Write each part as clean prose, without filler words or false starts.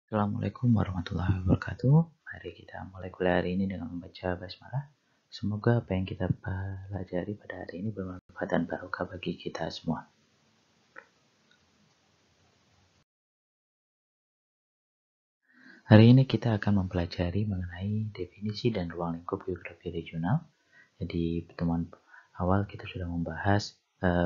Assalamualaikum warahmatullahi wabarakatuh. Mari kita mulai kuliah hari ini dengan membaca basmalah. Semoga apa yang kita pelajari pada hari ini bermanfaat dan barokah bagi kita semua. Hari ini kita akan mempelajari mengenai definisi dan ruang lingkup geografi regional. Jadi pertemuan awal kita sudah membahas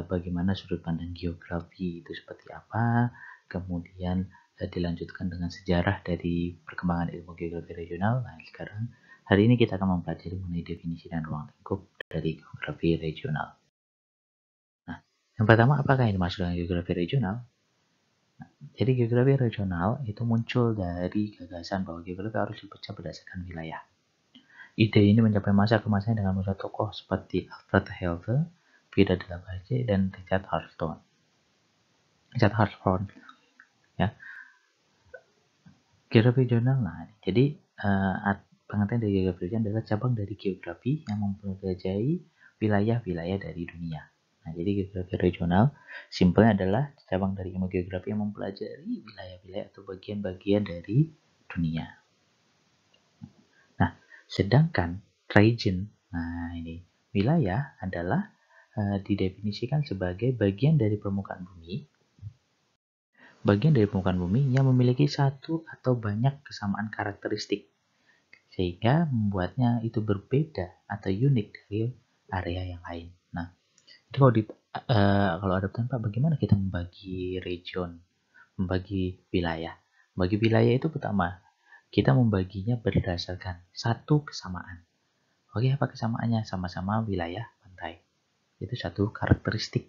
bagaimana sudut pandang geografi itu seperti apa, kemudian dilanjutkan dengan sejarah dari perkembangan ilmu geografi regional. Nah, sekarang hari ini kita akan mempelajari mengenai definisi dan ruang lingkup dari geografi regional. Nah, yang pertama, apakah yang dimaksud dengan geografi regional? Jadi geografi regional itu muncul dari gagasan bahwa geografi harus dipecah berdasarkan wilayah. Ide ini mencapai masa kemasannya dengan muncul tokoh seperti Alfred Helve, Vida de la Valle, dan Richard Hartshorne. Ya, geografi regional. Nah, jadi pengertian dari geografi regional adalah cabang dari geografi yang mempelajari wilayah-wilayah dari dunia. Nah, jadi geografi regional simpelnya adalah cabang dari ilmu geografi yang mempelajari wilayah-wilayah atau bagian-bagian dari dunia. Nah, sedangkan region, nah ini wilayah adalah didefinisikan sebagai bagian dari permukaan bumi yang memiliki satu atau banyak kesamaan karakteristik sehingga membuatnya itu berbeda atau unik dari area yang lain. Nah, itu kalau ada pertanyaan, Pak, bagaimana kita membagi region, membagi wilayah? Membagi wilayah itu pertama, kita membaginya berdasarkan satu kesamaan. Oke, apa kesamaannya? Sama-sama wilayah pantai. Itu satu karakteristik.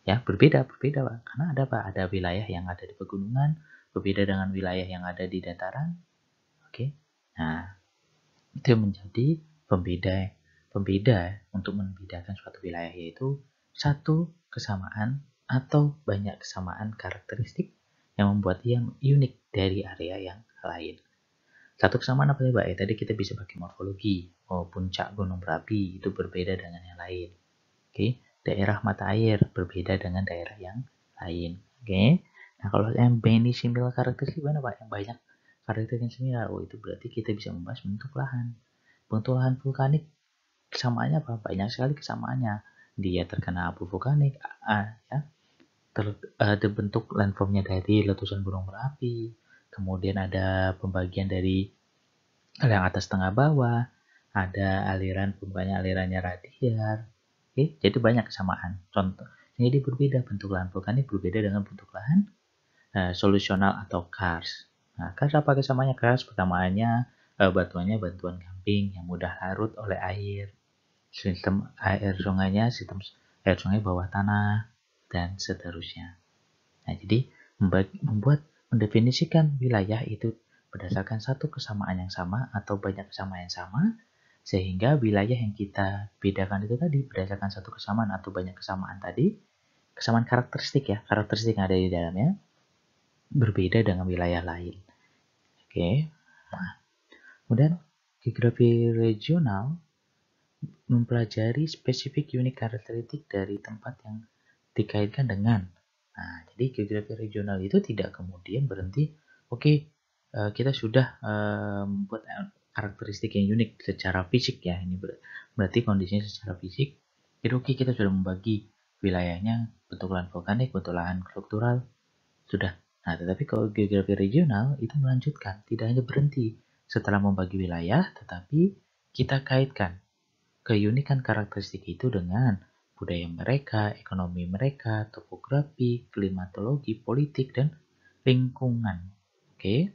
Ya, berbeda Pak. Karena ada wilayah yang ada di pegunungan, berbeda dengan wilayah yang ada di dataran. Oke. Nah, itu menjadi pembeda untuk membedakan suatu wilayah, yaitu satu kesamaan atau banyak kesamaan karakteristik yang membuat ia unik dari area yang lain. Satu kesamaan apa ya, Pak? Tadi kita bisa pakai morfologi. Puncak gunung berapi itu berbeda dengan yang lain. Oke, daerah mata air berbeda dengan daerah yang lain. Oke. Nah, kalau yang many similar karakteristik gimana, Pak? Yang banyak karakteristik yang similar. Itu berarti kita bisa membahas bentuk lahan. Bentuk lahan vulkanik kesamaannya apa? Banyak sekali kesamaannya. Dia terkena abu vulkanik, ya. Ada bentuk landformnya dari letusan gunung berapi. Kemudian ada pembagian dari yang atas tengah bawah. Ada aliran, pembagian alirannya radial. Oke, jadi banyak kesamaan. Contoh, jadi berbeda bentuk lahan vulkanik berbeda dengan bentuk lahan solusional atau karst. Nah, karst apa kesamaannya? Karst pertamaannya batuannya batuan gamping yang mudah larut oleh air. Sistem air sungainya sistem air sungai bawah tanah dan seterusnya. Nah, jadi mendefinisikan wilayah itu berdasarkan satu kesamaan yang sama atau banyak kesamaan yang sama, sehingga wilayah yang kita bedakan itu tadi berdasarkan satu kesamaan atau banyak kesamaan tadi, kesamaan karakteristik ya, karakteristik yang ada di dalamnya berbeda dengan wilayah lain. Oke. Nah, kemudian geografi regional mempelajari spesifik unik karakteristik dari tempat yang dikaitkan dengan. Nah, jadi geografi regional itu tidak kemudian berhenti, oke, kita sudah membuat karakteristik yang unik secara fisik ya. Ini berarti kondisinya secara fisik. Jadi oke, kita sudah membagi wilayahnya bentuk lahan vulkanik, bentuk lahan struktural, sudah. Nah, tetapi kalau geografi regional itu melanjutkan, tidak hanya berhenti setelah membagi wilayah, tetapi kita kaitkan keunikan karakteristik itu dengan budaya mereka, ekonomi mereka, topografi, klimatologi, politik, dan lingkungan. Oke,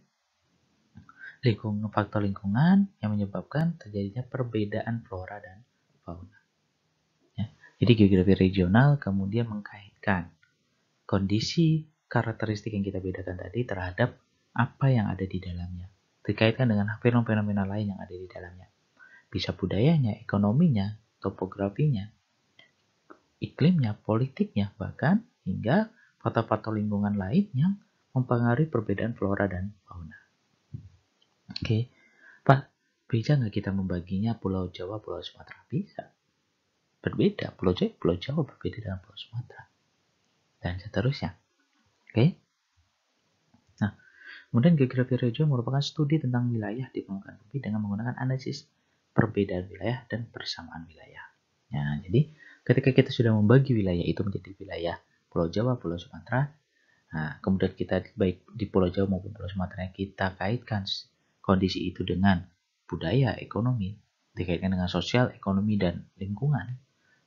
faktor lingkungan yang menyebabkan terjadinya perbedaan flora dan fauna. Ya. Jadi geografi regional kemudian mengkaitkan kondisi karakteristik yang kita bedakan tadi terhadap apa yang ada di dalamnya. Dikaitkan dengan fenomena lain yang ada di dalamnya. Bisa budayanya, ekonominya, topografinya, iklimnya, politiknya, bahkan hingga faktor-faktor lingkungan lain yang mempengaruhi perbedaan flora dan fauna. Oke, Pak, bisa nggak kita membaginya Pulau Jawa, Pulau Sumatera? Bisa. Berbeda, Pulau Jawa berbeda dengan Pulau Sumatera. Dan seterusnya. Oke. Nah, Kemudian geografi regional merupakan studi tentang wilayah di permukaan bumi dengan menggunakan analisis perbedaan wilayah dan persamaan wilayah. Nah, jadi ketika kita sudah membagi wilayah itu menjadi wilayah Pulau Jawa, Pulau Sumatera, nah, kemudian kita baik di Pulau Jawa maupun Pulau Sumatera kita kaitkan kondisi itu dengan budaya, ekonomi, dikaitkan dengan sosial, ekonomi, dan lingkungan,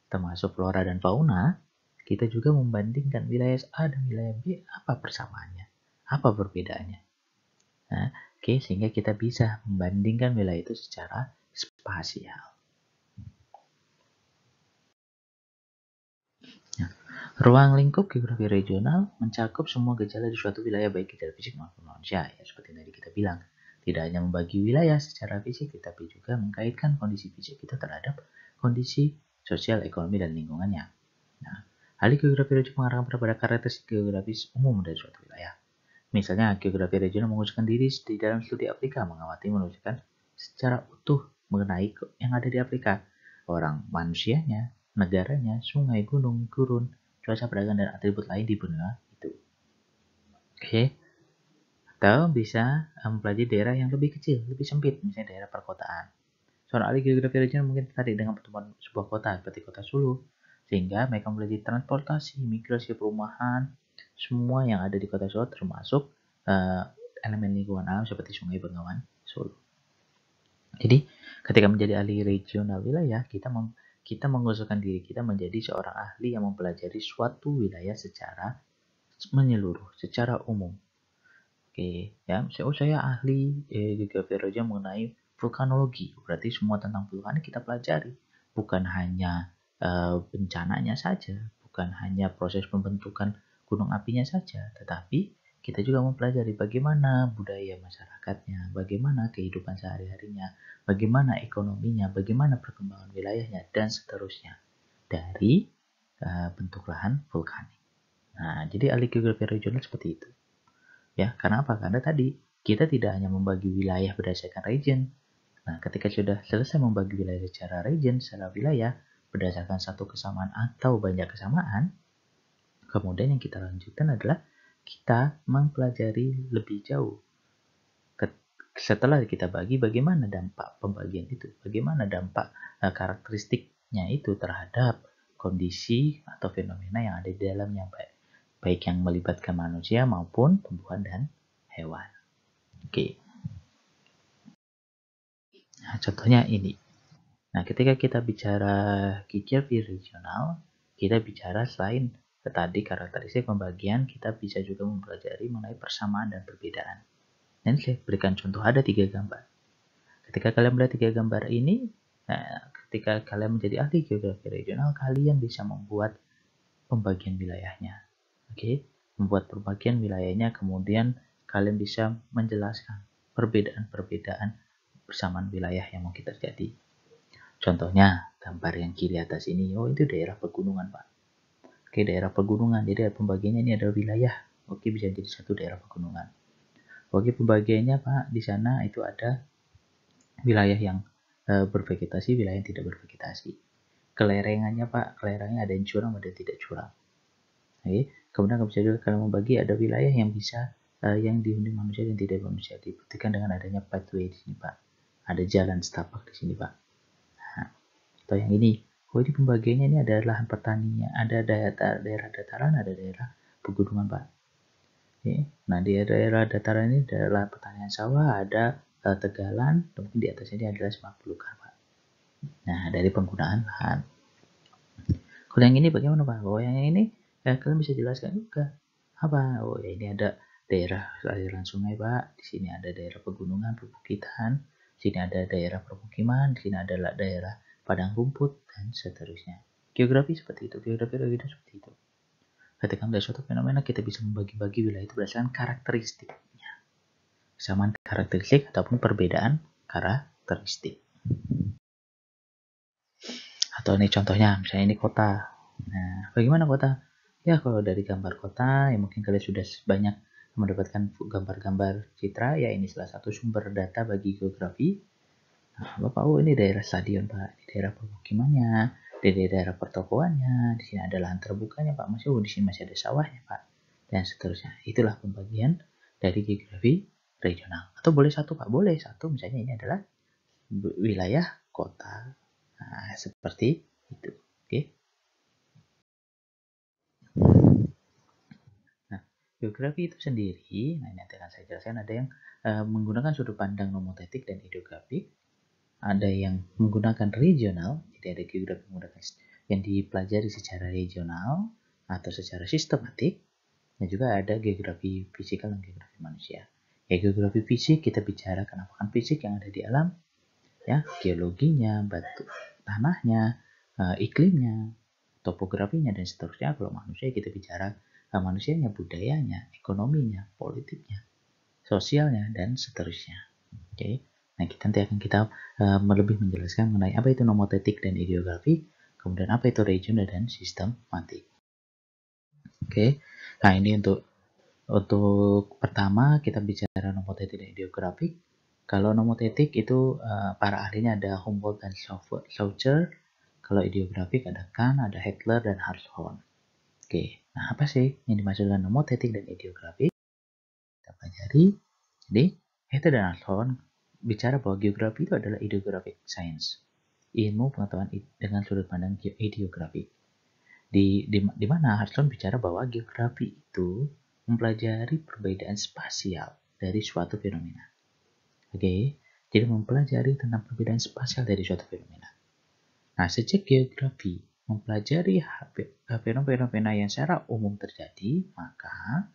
termasuk flora dan fauna, kita juga membandingkan wilayah A dan wilayah B, apa persamaannya, apa perbedaannya. Nah, sehingga kita bisa membandingkan wilayah itu secara spasial. Nah, ruang lingkup geografi regional mencakup semua gejala di suatu wilayah baik gejala fisik maupun manusia. Ya, seperti tadi kita bilang, tidak hanya membagi wilayah secara fisik, tetapi juga mengkaitkan kondisi fisik kita terhadap kondisi sosial, ekonomi, dan lingkungannya. Nah, ahli geografi regional mengarahkan pada karakteristik geografis umum dari suatu wilayah. Misalnya, geografi regional menguruskan diri di dalam studi Afrika, mengamati menunjukkan secara utuh mengenai yang ada di Afrika, orang manusianya, negaranya, sungai, gunung, gurun, cuaca, perdagangan, dan atribut lain di benua itu. Oke. Atau bisa mempelajari daerah yang lebih kecil, lebih sempit, misalnya daerah perkotaan. Seorang ahli geografi regional mungkin tertarik dengan pertumbuhan sebuah kota, seperti kota Sulu, sehingga mereka mempelajari transportasi, migrasi, perumahan, semua yang ada di kota Solo termasuk elemen lingkungan alam seperti Sungai Bengawan Solo. Jadi ketika menjadi ahli regional wilayah, kita mengusulkan diri kita menjadi seorang ahli yang mempelajari suatu wilayah secara menyeluruh, secara umum. Oke, ya, saya ahli geografi regional mengenai vulkanologi, berarti semua tentang vulkanik kita pelajari, bukan hanya bencananya saja, bukan hanya proses pembentukan gunung apinya saja, tetapi kita juga mempelajari bagaimana budaya masyarakatnya, bagaimana kehidupan sehari-harinya, bagaimana ekonominya, bagaimana perkembangan wilayahnya, dan seterusnya dari bentuk lahan vulkanik. Nah, jadi ahli geografi regional seperti itu. Ya, karena apa? Karena tadi kita tidak hanya membagi wilayah berdasarkan region. Nah, ketika sudah selesai membagi wilayah secara region, secara wilayah, berdasarkan satu kesamaan atau banyak kesamaan, kemudian yang kita lanjutkan adalah kita mempelajari lebih jauh. Setelah kita bagi, bagaimana dampak pembagian itu? Bagaimana dampak karakteristiknya itu terhadap kondisi atau fenomena yang ada di dalamnya, baik yang melibatkan manusia maupun tumbuhan dan hewan. Oke. Nah, contohnya ini. Nah, ketika kita bicara geografi regional, kita bicara selain tadi karakteristik pembagian, kita bisa juga mempelajari mengenai persamaan dan perbedaan. Dan saya berikan contoh, ada 3 gambar. Ketika kalian melihat 3 gambar ini, ketika kalian menjadi ahli geografi regional, kalian bisa membuat pembagian wilayahnya. Oke, membuat pembagian wilayahnya, kemudian kalian bisa menjelaskan perbedaan-perbedaan persamaan wilayah yang mungkin terjadi. Contohnya, gambar yang kiri atas ini, itu daerah pegunungan, Pak. Oke, daerah pegunungan, jadi pembagiannya ini adalah wilayah. Oke, bisa jadi satu daerah pegunungan. Oke, pembagiannya, Pak, di sana itu ada wilayah yang bervegetasi, wilayah yang tidak bervegetasi. Kelerengannya, Pak, kelerengannya ada yang curam, ada yang tidak curam. Oke, kemudian bisa juga kalian membagi ada wilayah yang bisa yang dihuni manusia dan tidak manusia, dibuktikan dengan adanya pathway di sini, Pak. Ada jalan setapak di sini, Pak. Nah, atau yang ini, ini pembagiannya ini ada lahan pertanian, ada daerah dataran, ada daerah pegunungan, Pak. Oke. Nah, di daerah dataran ini ada lahan pertanian sawah, ada tegalan, mungkin di atas ini adalah semak belukar, Pak. Nah, dari penggunaan lahan. Kalau yang ini bagaimana, Pak? Yang ini kalian bisa jelaskan juga. Apa? Ya ini ada daerah aliran sungai, Pak. Di sini ada daerah pegunungan, perbukitan. Di sini ada daerah permukiman. Di sini adalah daerah padang rumput dan seterusnya. Geografi seperti itu. Geografi regional seperti itu. Ketika melihat suatu fenomena, kita bisa membagi-bagi wilayah itu berdasarkan karakteristiknya. Kesamaan karakteristik ataupun perbedaan karakteristik. Atau ini contohnya, misalnya ini kota. Nah, bagaimana kota? Ya, kalau dari gambar kota, ya mungkin kalian sudah banyak mendapatkan gambar-gambar citra, ya ini salah satu sumber data bagi geografi. Nah, Bapak, ini daerah stadion, Pak. Di daerah permukimannya, di daerah pertokoannya, di sini ada lahan terbukanya, Pak. Di sini masih ada sawahnya, Pak. Dan seterusnya. Itulah pembagian dari geografi regional. Atau boleh satu Pak, boleh satu, misalnya ini adalah wilayah kota. Nah, seperti itu. Oke. Nah, geografi itu sendiri, nah ini nanti akan saya jelaskan, ada yang menggunakan sudut pandang nomotetik dan ideografik, ada yang menggunakan regional, jadi ada geografi menggunakan yang dipelajari secara regional atau secara sistematik, dan juga ada geografi fisikal dan geografi manusia. Ya, geografi fisik kita bicara kenapa fisik yang ada di alam, ya, geologinya, batu tanahnya, iklimnya, topografinya dan seterusnya. Kalau manusia kita bicara manusianya, budayanya, ekonominya, politiknya, sosialnya dan seterusnya. Oke. Nah, nanti akan kita lebih menjelaskan mengenai apa itu nomotetik dan ideografi, kemudian apa itu regional dan sistematik. Oke. Nah, ini untuk pertama kita bicara nomotetik dan ideografi. Kalau nomotetik itu para ahlinya ada Humboldt dan Schweitzer. Kalau ideografik ada Kahn, ada Heckler dan Hartshorne. Oke, nah apa sih yang dimaksud dengan nomotetik dan ideografik? Kita pelajari. Jadi, Heckler dan Hartshorne bicara bahwa geografi itu adalah ideographic science, ilmu pengetahuan dengan sudut pandang ideografik. Di mana Hartshorne bicara bahwa geografi itu mempelajari perbedaan spasial dari suatu fenomena. Oke, jadi mempelajari tentang perbedaan spasial dari suatu fenomena. Nah, sejak geografi mempelajari fenomena yang secara umum terjadi, maka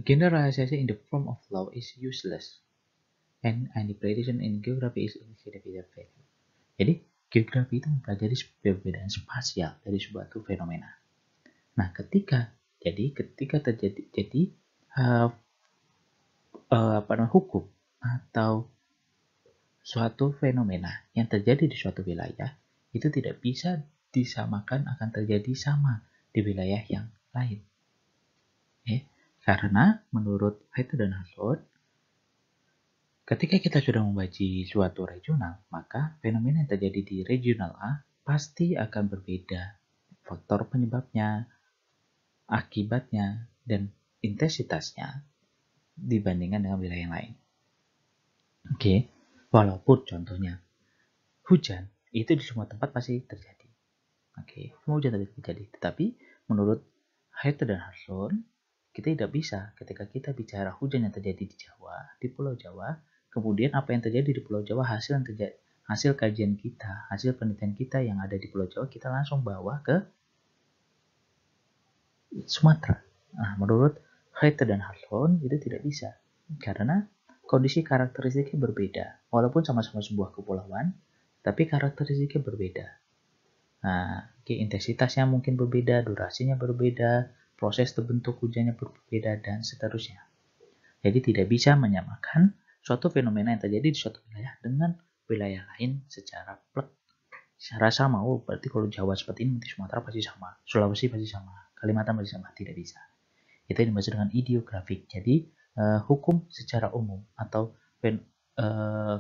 generalization in the form of law is useless, and any prediction in geography is insignificant. Jadi, geografi itu mempelajari perbedaan spasial dari suatu fenomena. Nah, ketika terjadi hukum atau suatu fenomena yang terjadi di suatu wilayah itu tidak bisa disamakan akan terjadi sama di wilayah yang lain. Karena menurut Heither dan Hartshorne, ketika kita sudah membaca suatu regional, maka fenomena yang terjadi di regional A pasti akan berbeda faktor penyebabnya, akibatnya, dan intensitasnya dibandingkan dengan wilayah yang lain. Oke, walaupun contohnya hujan itu di semua tempat pasti terjadi. Oke, semua hujan terjadi. Tetapi menurut Heither dan Hartshorne, kita tidak bisa ketika kita bicara hujan yang terjadi di Jawa, di Pulau Jawa, kemudian apa yang terjadi di Pulau Jawa hasil kajian kita, hasil penelitian kita yang ada di Pulau Jawa kita langsung bawa ke Sumatera. Nah, menurut Heither dan Hartshorne itu tidak bisa karena kondisi karakteristiknya berbeda. Walaupun sama-sama sebuah kepulauan, tapi karakteristiknya berbeda. Nah, intensitasnya mungkin berbeda, durasinya berbeda, proses terbentuk hujannya berbeda, dan seterusnya. Jadi tidak bisa menyamakan suatu fenomena yang terjadi di suatu wilayah dengan wilayah lain secara sama. Oh, berarti kalau Jawa seperti ini, nanti Sumatera pasti sama, Sulawesi pasti sama, Kalimantan pasti sama. Tidak bisa. Itu yang dimaksud dengan ideografik. Jadi hukum secara umum atau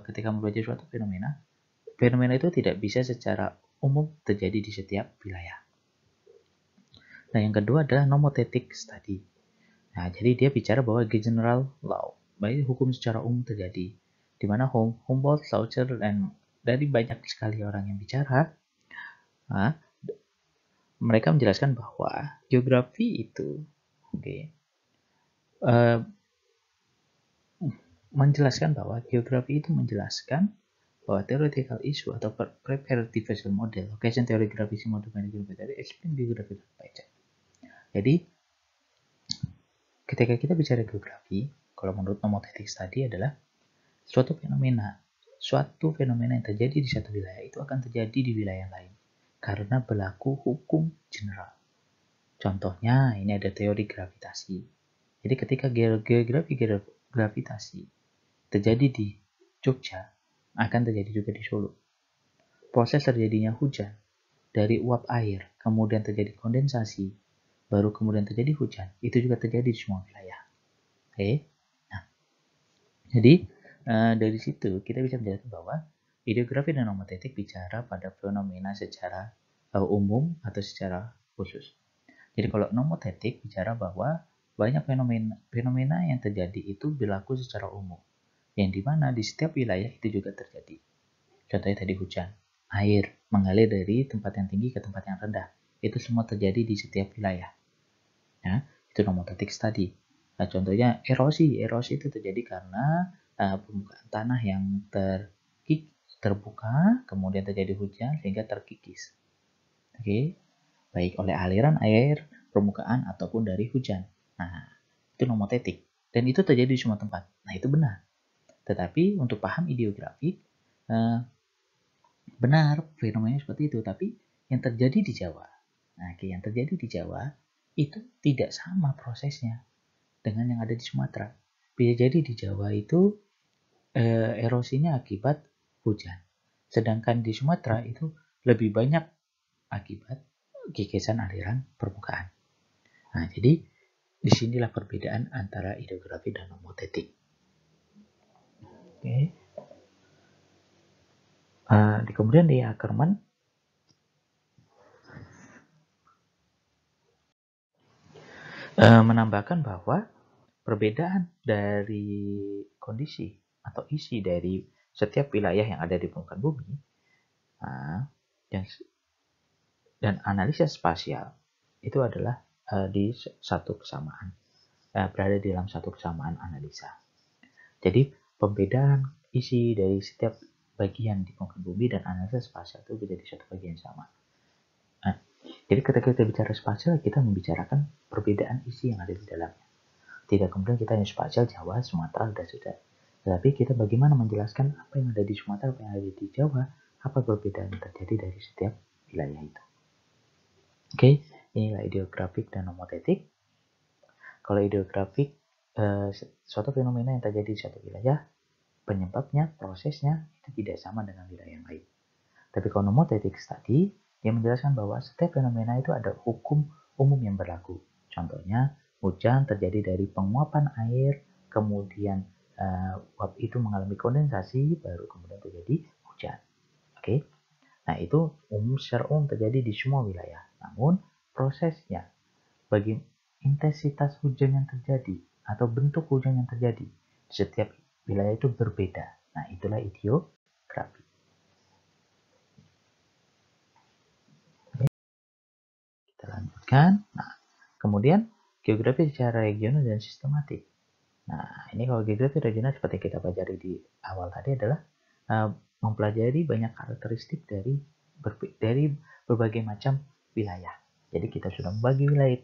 ketika mempelajari suatu fenomena itu tidak bisa secara umum terjadi di setiap wilayah. Nah, yang kedua adalah nomothetic study. Nah, jadi dia bicara bahwa general law, baik hukum secara umum terjadi, di mana Humboldt, Schweitzer, dan dari banyak sekali orang yang bicara, mereka menjelaskan bahwa geografi itu, menjelaskan bahwa geografi itu menjelaskan bahwa theoretical issue atau preparative visual model, location theory graphics model geometry explain geographical pattern. Jadi ketika kita bicara geografi, kalau menurut nomothetic study adalah suatu fenomena yang terjadi di satu wilayah itu akan terjadi di wilayah lain karena berlaku hukum general. Contohnya ini ada teori gravitasi. Jadi ketika geografi gravitasi terjadi di Jogja, akan terjadi juga di Solo. Proses terjadinya hujan dari uap air, kemudian terjadi kondensasi, baru kemudian terjadi hujan, itu juga terjadi di semua wilayah. Oke. Nah, jadi dari situ kita bisa menjelaskan bahwa ideografi dan nomotetik bicara pada fenomena secara umum atau secara khusus. Jadi kalau nomotetik bicara bahwa banyak fenomena yang terjadi itu berlaku secara umum, yang dimana di setiap wilayah itu juga terjadi. Contohnya tadi hujan, air mengalir dari tempat yang tinggi ke tempat yang rendah. Itu semua terjadi di setiap wilayah. Ya, itu nomotetik tadi. Nah, contohnya erosi. Erosi itu terjadi karena permukaan tanah yang terbuka, kemudian terjadi hujan sehingga terkikis. Oke, baik oleh aliran air, permukaan, ataupun dari hujan. Nah, itu nomotetik. Dan itu terjadi di semua tempat. Nah, itu benar. Tetapi untuk paham ideografik, benar fenomenanya seperti itu. Tapi yang terjadi di Jawa, nah, yang terjadi di Jawa itu tidak sama prosesnya dengan yang ada di Sumatera. Bisa jadi di Jawa itu erosinya akibat hujan. Sedangkan di Sumatera itu lebih banyak akibat gigisan aliran permukaan. Nah, jadi disinilah perbedaan antara ideografi dan nomotetik. Oke. Kemudian di Ackerman menambahkan bahwa perbedaan dari kondisi atau isi dari setiap wilayah yang ada di permukaan bumi dan analisa spasial itu adalah di satu kesamaan, berada di dalam satu kesamaan analisa. Jadi pembedaan isi dari setiap bagian di permukaan bumi dan analisa spasial itu menjadi satu bagian sama. Nah, jadi ketika kita bicara spasial, kita membicarakan perbedaan isi yang ada di dalamnya. Tidak kemudian kita hanya spasial Jawa, Sumatera, dan sudah. Tetapi kita bagaimana menjelaskan apa yang ada di Sumatera, apa yang ada di Jawa, apa perbedaan yang terjadi dari setiap wilayah itu. Oke, inilah ideografik dan nomotetik. Kalau ideografik, suatu fenomena yang terjadi di satu wilayah, penyebabnya, prosesnya itu tidak sama dengan wilayah yang lain. Tapi kalau nomotetik tadi, dia menjelaskan bahwa setiap fenomena itu ada hukum umum yang berlaku. Contohnya, hujan terjadi dari penguapan air, kemudian uap itu mengalami kondensasi, baru kemudian terjadi hujan. Oke, nah itu secara umum terjadi di semua wilayah. Namun prosesnya, bagi intensitas hujan yang terjadi atau bentuk hujan yang terjadi di setiap wilayah itu berbeda. Nah, itulah ideografi. Kita lanjutkan. Nah, kemudian geografi secara regional dan sistematik. Nah, ini kalau geografi regional seperti kita pelajari di awal tadi adalah mempelajari banyak karakteristik dari berbagai macam wilayah. Jadi kita sudah membagi wilayah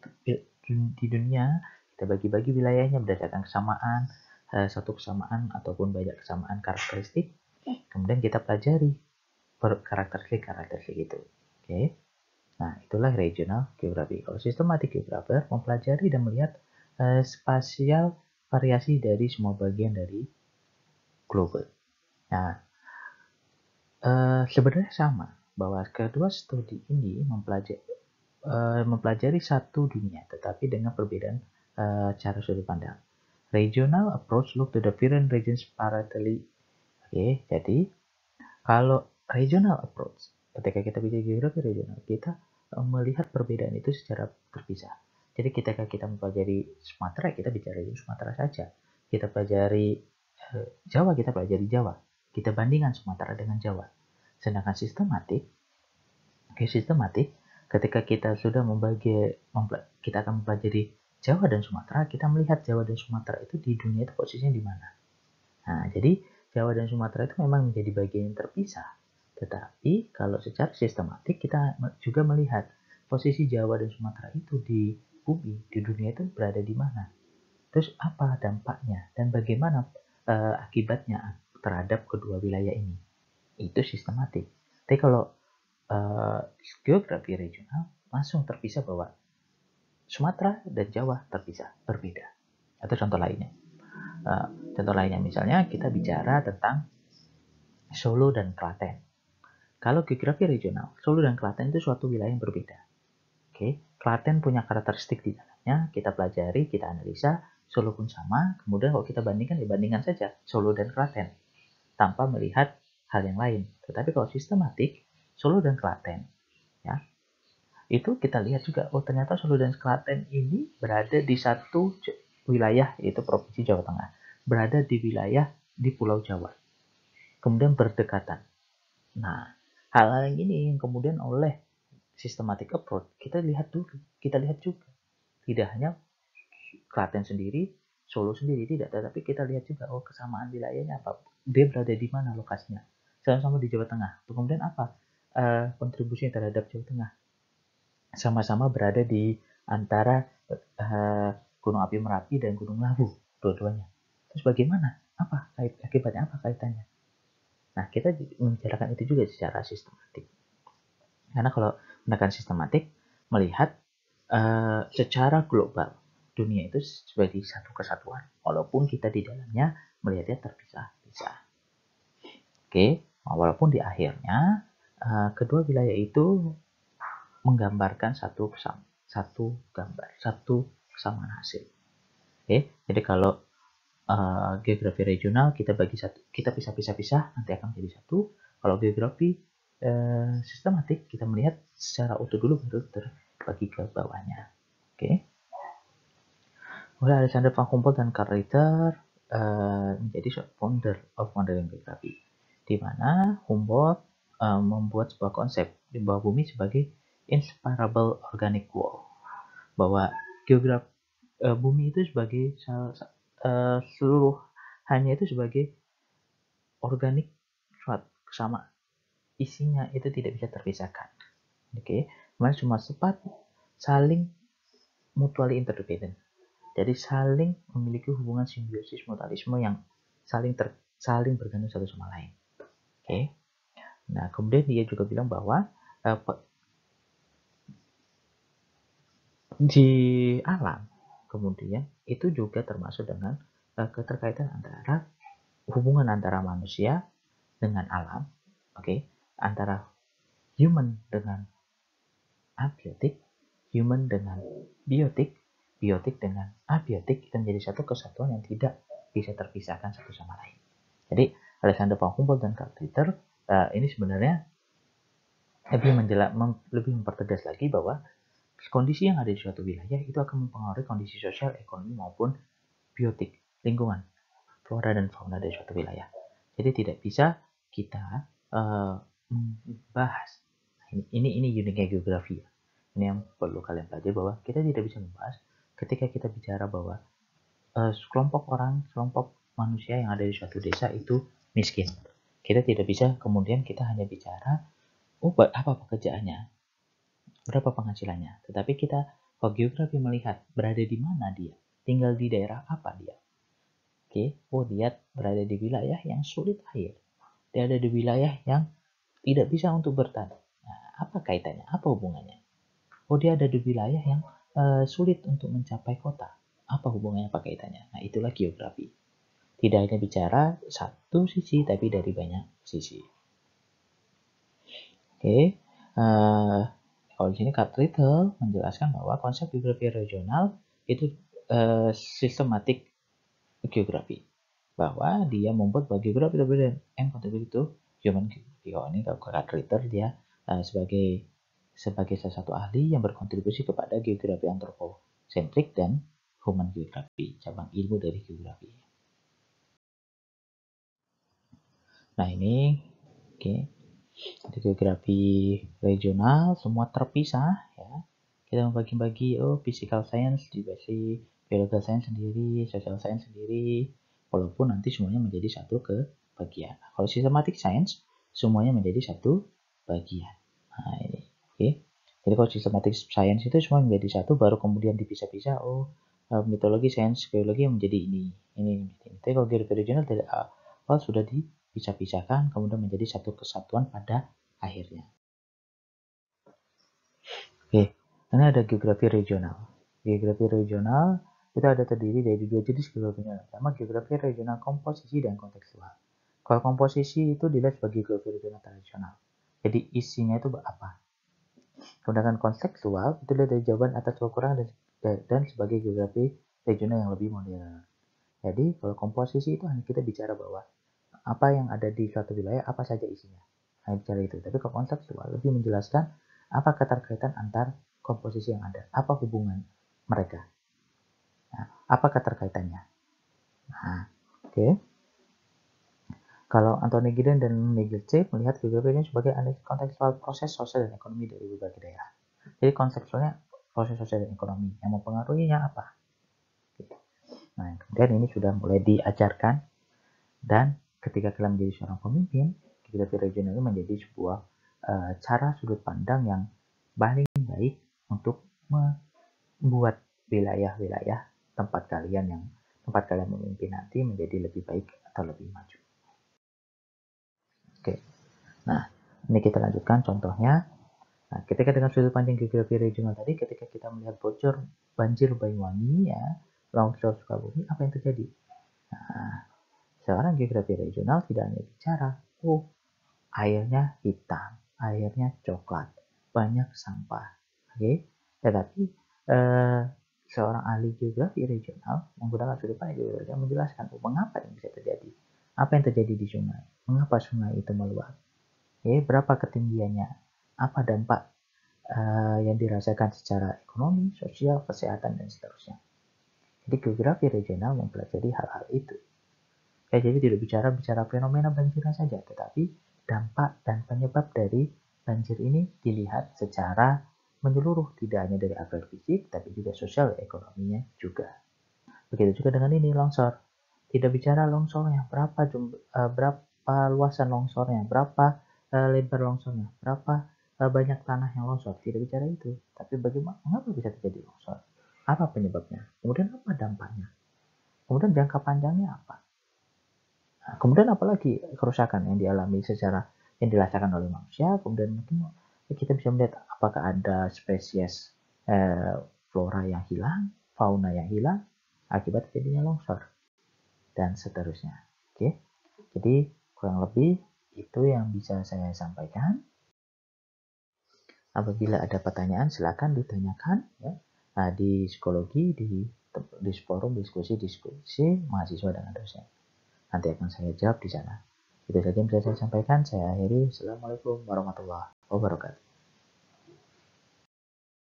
di dunia, kita bagi-bagi wilayahnya berdasarkan kesamaan, satu kesamaan ataupun banyak kesamaan karakteristik. Kemudian kita pelajari karakteristik itu. Oke. Nah, itulah regional geografi. Kalau sistematik geografi mempelajari dan melihat spasial variasi dari semua bagian dari global. Nah, sebenarnya sama bahwa kedua studi ini mempelajari satu dunia, tetapi dengan perbedaan cara sudut pandang. Regional approach look to the different regions parallelly. Oke, jadi kalau regional approach, ketika kita bicara geografi regional, kita melihat perbedaan itu secara terpisah. Jadi ketika kita mempelajari Sumatera, kita bicara di Sumatera saja. Kita pelajari Jawa, kita pelajari Jawa. Kita bandingkan Sumatera dengan Jawa. Sedangkan sistematik, ketika kita sudah kita akan mempelajari Jawa dan Sumatera, kita melihat Jawa dan Sumatera itu di dunia itu posisinya di mana. Nah, jadi Jawa dan Sumatera itu memang menjadi bagian yang terpisah. Tetapi kalau secara sistematik kita juga melihat posisi Jawa dan Sumatera itu di bumi, di dunia itu berada di mana. Terus apa dampaknya dan bagaimana akibatnya terhadap kedua wilayah ini. Itu sistematik. Tapi kalau geografi regional langsung terpisah bahwa Sumatera dan Jawa terpisah, berbeda. Atau contoh lainnya. Contoh lainnya misalnya kita bicara tentang Solo dan Klaten. Kalau geografi regional, Solo dan Klaten itu suatu wilayah yang berbeda. Oke, Klaten punya karakteristik di dalamnya, kita pelajari, kita analisa, Solo pun sama, kemudian kalau kita bandingkan, ya bandingkan saja Solo dan Klaten, tanpa melihat hal yang lain. Tetapi kalau sistematik, Solo dan Klaten, ya, itu kita lihat juga, oh ternyata Solo dan Klaten ini berada di satu wilayah, yaitu Provinsi Jawa Tengah, berada di wilayah di Pulau Jawa, kemudian berdekatan. Nah, hal-hal yang ini yang kemudian oleh systematic approach kita lihat juga, tidak hanya Klaten sendiri, Solo sendiri tidak, tetapi kita lihat juga, oh kesamaan wilayahnya apa, dia berada di mana lokasinya, sama-sama di Jawa Tengah. Kemudian apa kontribusinya terhadap Jawa Tengah, sama-sama berada di antara Gunung Api Merapi dan Gunung Lawu, dua-duanya. Terus bagaimana? Apa akibatnya, apa kaitannya? Nah, kita membicarakan itu juga secara sistematik. Karena kalau menggunakan sistematik, melihat secara global dunia itu sebagai satu kesatuan, walaupun kita di dalamnya melihatnya terpisah-pisah. Oke, walaupun di akhirnya kedua wilayah itu menggambarkan satu gambar, satu kesamaan hasil. Oke, jadi kalau geografi regional kita bagi satu, kita pisah-pisah nanti akan menjadi satu. Kalau geografi sistematik kita melihat secara utuh dulu baru terbagi ke bawahnya. Oke. Mulai Alexander von Humboldt dan Karl Ritter menjadi founder of modern geography, di mana Humboldt membuat sebuah konsep di bawah bumi sebagai inseparable organic wall, bahwa geografi bumi itu sebagai seluruh hanya itu sebagai organik sama isinya itu tidak bisa terpisahkan. Oke, kemudian cuma sempat saling mutually interdependent. Jadi saling memiliki hubungan simbiosis mutualisme yang saling bergantung satu sama lain. Oke. Nah, kemudian dia juga bilang bahwa di alam kemudian itu juga termasuk dengan keterkaitan antara hubungan antara manusia dengan alam, oke, antara human dengan abiotik, human dengan biotik, biotik dengan abiotik, itu menjadi satu kesatuan yang tidak bisa terpisahkan satu sama lain. Jadi Alexander von Humboldt dan Karl Ritter ini sebenarnya lebih mempertegas lagi bahwa kondisi yang ada di suatu wilayah itu akan mempengaruhi kondisi sosial, ekonomi maupun biotik, lingkungan, flora dan fauna dari suatu wilayah. Jadi tidak bisa kita membahas. Ini uniknya geografi ya. Ini yang perlu kalian pelajari, bahwa kita tidak bisa membahas ketika kita bicara bahwa kelompok manusia yang ada di suatu desa itu miskin. Kita tidak bisa kemudian kita hanya bicara apa pekerjaannya, berapa penghasilannya, tetapi kita kalau geografi melihat berada di mana dia, tinggal di daerah apa dia. Oke, dia berada di wilayah yang sulit air, dia ada di wilayah yang tidak bisa untuk bertani. Nah, apa kaitannya? Apa hubungannya? Dia ada di wilayah yang sulit untuk mencapai kota. Apa hubungannya, apa kaitannya? Nah, itulah geografi. Tidak hanya bicara satu sisi, tapi dari banyak sisi. Oke, kalau di sini Karl Ritter menjelaskan bahwa konsep geografi regional itu sistematik geografi, bahwa dia membuat bahwa geografi dan contribute to human geography. Ini kalau Karl Ritter dia sebagai salah satu ahli yang berkontribusi kepada geografi antroposentrik dan human geography, cabang ilmu dari geografi. Nah ini, oke, di geografi regional semua terpisah ya. Kita membagi-bagi, physical science dibagi, biological science sendiri, social science sendiri, walaupun nanti semuanya menjadi satu bagian. Kalau systematic science semuanya menjadi satu bagian. Nah ini, oke. Jadi kalau systematic science itu semua menjadi satu, baru kemudian dipisah-pisah. Mitologi, sains, geologi menjadi ini. Tapi kalau geografi regional dari awal sudah dipisah-pisahkan, kemudian menjadi satu kesatuan pada akhirnya. Oke, ini ada geografi regional. Geografi regional itu ada terdiri dari dua jenis geografi regional. Pertama, geografi regional komposisi dan kontekstual. Kalau komposisi itu dilihat sebagai geografi regional tradisional. Jadi isinya itu apa? Sedangkan kontekstual itu dilihat dari jawaban atas kekurangan dan sebagai geografi regional yang lebih modern. Jadi kalau komposisi itu hanya kita bicara bahwa apa yang ada di suatu wilayah, apa saja isinya. Hanya bicara itu. Tapi kalau kontekstual lebih menjelaskan apa keterkaitan antar komposisi yang ada. Apa hubungan mereka? Nah, apa keterkaitannya? Nah, oke. Kalau Anthony Giddens dan Nigel C. melihat geografi ini sebagai kontekstual proses sosial dan ekonomi dari berbagai daerah. Jadi konseptualnya proses sosial dan ekonomi yang mempengaruhinya apa? Nah, kemudian ini sudah mulai diajarkan dan ketika kalian menjadi seorang pemimpin, geografi regional ini menjadi sebuah cara sudut pandang yang paling baik untuk membuat wilayah-wilayah tempat kalian memimpin nanti menjadi lebih baik atau lebih maju. Oke. Nah, ini kita lanjutkan contohnya. Nah, ketika dengan sudut pandang geografi regional tadi, ketika kita melihat bocor banjir Banyuwangi, ya, longsor Sukabumi, apa yang terjadi? Nah, seorang geografi regional tidak hanya bicara, oh, airnya hitam, airnya coklat, banyak sampah. Oke, tetapi seorang ahli geografi regional menggunakan sudut pandang geografi regional menjelaskan mengapa ini bisa terjadi, apa yang terjadi di sungai, mengapa sungai itu meluap, berapa ketinggiannya, apa dampak yang dirasakan secara ekonomi, sosial, kesehatan, dan seterusnya. Jadi geografi regional mempelajari hal-hal itu. Jadi tidak bicara fenomena banjirnya saja, tetapi dampak dan penyebab dari banjir ini dilihat secara menyeluruh, tidak hanya dari aspek fisik, tapi juga sosial dan ekonominya juga. Begitu juga dengan ini longsor. Tidak bicara longsornya, berapa luasan longsornya, berapa lebar longsornya, berapa banyak tanah yang longsor. Tidak bicara itu, tapi bagaimana, mengapa bisa terjadi longsor? Apa penyebabnya? Kemudian apa dampaknya? Kemudian jangka panjangnya apa? Nah, kemudian apalagi kerusakan yang dialami yang dirasakan oleh manusia, kemudian mungkin kita bisa melihat apakah ada spesies flora yang hilang, fauna yang hilang akibat terjadinya longsor, dan seterusnya. Oke, jadi kurang lebih itu yang bisa saya sampaikan. Apabila ada pertanyaan silakan ditanyakan ya. Nah, di psikologi di forum diskusi mahasiswa dengan dosen. Nanti akan saya jawab di sana. Itu saja yang bisa saya sampaikan. Saya akhiri. Assalamualaikum warahmatullahi wabarakatuh.